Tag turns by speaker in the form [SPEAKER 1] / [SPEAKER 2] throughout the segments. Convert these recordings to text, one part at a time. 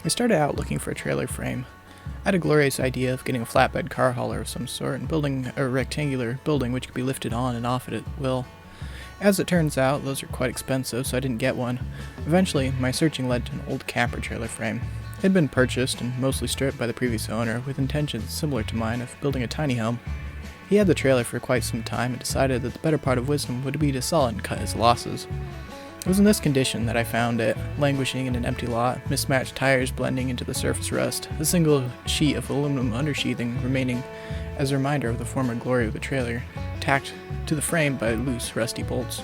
[SPEAKER 1] I started out looking for a trailer frame. I had a glorious idea of getting a flatbed car hauler of some sort and building a rectangular building which could be lifted on and off at will. As it turns out, those are quite expensive, so I didn't get one. Eventually, my searching led to an old camper trailer frame. It had been purchased and mostly stripped by the previous owner, with intentions similar to mine of building a tiny home. He had the trailer for quite some time and decided that the better part of wisdom would be to sell it and cut his losses. It was in this condition that I found it, languishing in an empty lot, mismatched tires blending into the surface rust, a single sheet of aluminum undersheathing remaining as a reminder of the former glory of the trailer, tacked to the frame by loose, rusty bolts.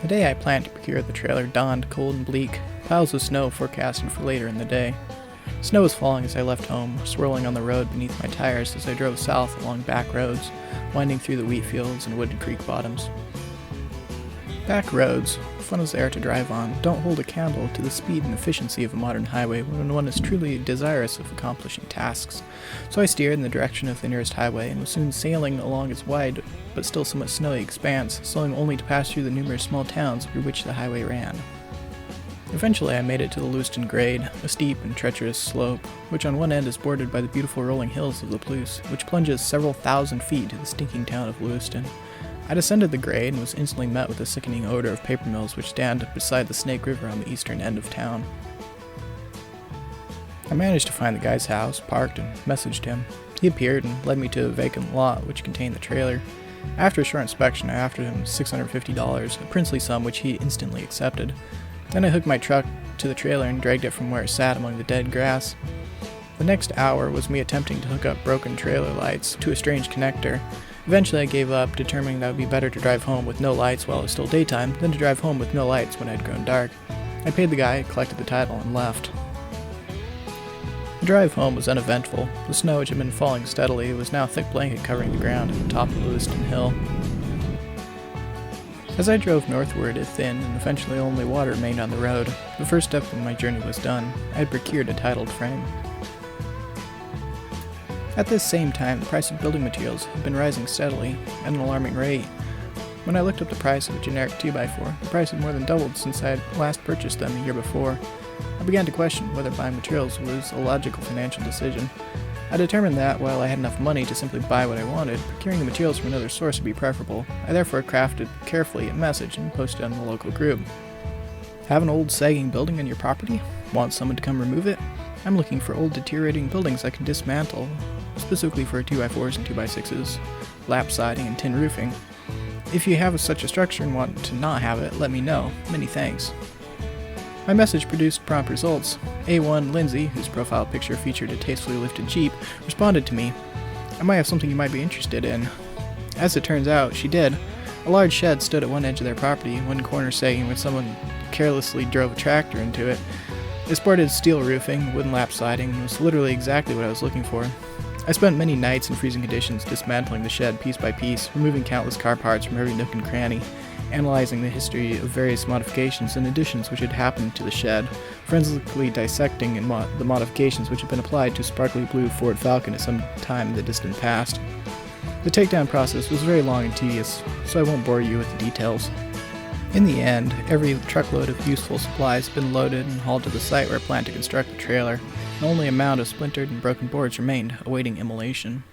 [SPEAKER 1] The day I planned to procure the trailer dawned cold and bleak, piles of snow forecasted for later in the day. Snow was falling as I left home, swirling on the road beneath my tires as I drove south along back roads, winding through the wheat fields and wooded creek bottoms. Back roads, fun as they are to drive on, don't hold a candle to the speed and efficiency of a modern highway when one is truly desirous of accomplishing tasks. So I steered in the direction of the nearest highway and was soon sailing along its wide but still somewhat snowy expanse, slowing only to pass through the numerous small towns through which the highway ran. Eventually I made it to the Lewiston Grade, a steep and treacherous slope, which on one end is bordered by the beautiful rolling hills of the Palouse, which plunges several thousand feet to the stinking town of Lewiston. I descended the grade and was instantly met with a sickening odor of paper mills which stand beside the Snake River on the eastern end of town. I managed to find the guy's house, parked, and messaged him. He appeared and led me to a vacant lot which contained the trailer. After a short inspection, I offered him $650, a princely sum which he instantly accepted. Then I hooked my truck to the trailer and dragged it from where it sat among the dead grass. The next hour was me attempting to hook up broken trailer lights to a strange connector. Eventually I gave up, determining that it would be better to drive home with no lights while it was still daytime than to drive home with no lights when it had grown dark. I paid the guy, collected the title, and left. The drive home was uneventful. The snow, which had been falling steadily, was now a thick blanket covering the ground at the top of Lewiston Hill. As I drove northward, it thinned, and eventually only water remained on the road. The first step of my journey was done. I had procured a titled frame. At this same time, the price of building materials had been rising steadily, at an alarming rate. When I looked up the price of a generic 2x4, the price had more than doubled since I had last purchased them a year before. I began to question whether buying materials was a logical financial decision. I determined that, while I had enough money to simply buy what I wanted, procuring the materials from another source would be preferable. I therefore crafted carefully a message and posted it on the local group. Have an old sagging building on your property? Want someone to come remove it? I'm looking for old deteriorating buildings I can dismantle, specifically for 2x4s and 2x6s, lap siding, and tin roofing. If you have such a structure and want to not have it, let me know. Many thanks. My message produced prompt results. A1 Lindsay, whose profile picture featured a tastefully lifted Jeep, responded to me. I might have something you might be interested in. As it turns out, she did. A large shed stood at one edge of their property, one corner sagging where someone carelessly drove a tractor into it. It sported steel roofing, wooden lap siding, and was literally exactly what I was looking for. I spent many nights in freezing conditions dismantling the shed piece by piece, removing countless car parts from every nook and cranny, analyzing the history of various modifications and additions which had happened to the shed, forensically dissecting the modifications which had been applied to a sparkly blue Ford Falcon at some time in the distant past. The takedown process was very long and tedious, so I won't bore you with the details. In the end, every truckload of useful supplies had been loaded and hauled to the site where I planned to construct the trailer, and only a mound of splintered and broken boards remained, awaiting immolation.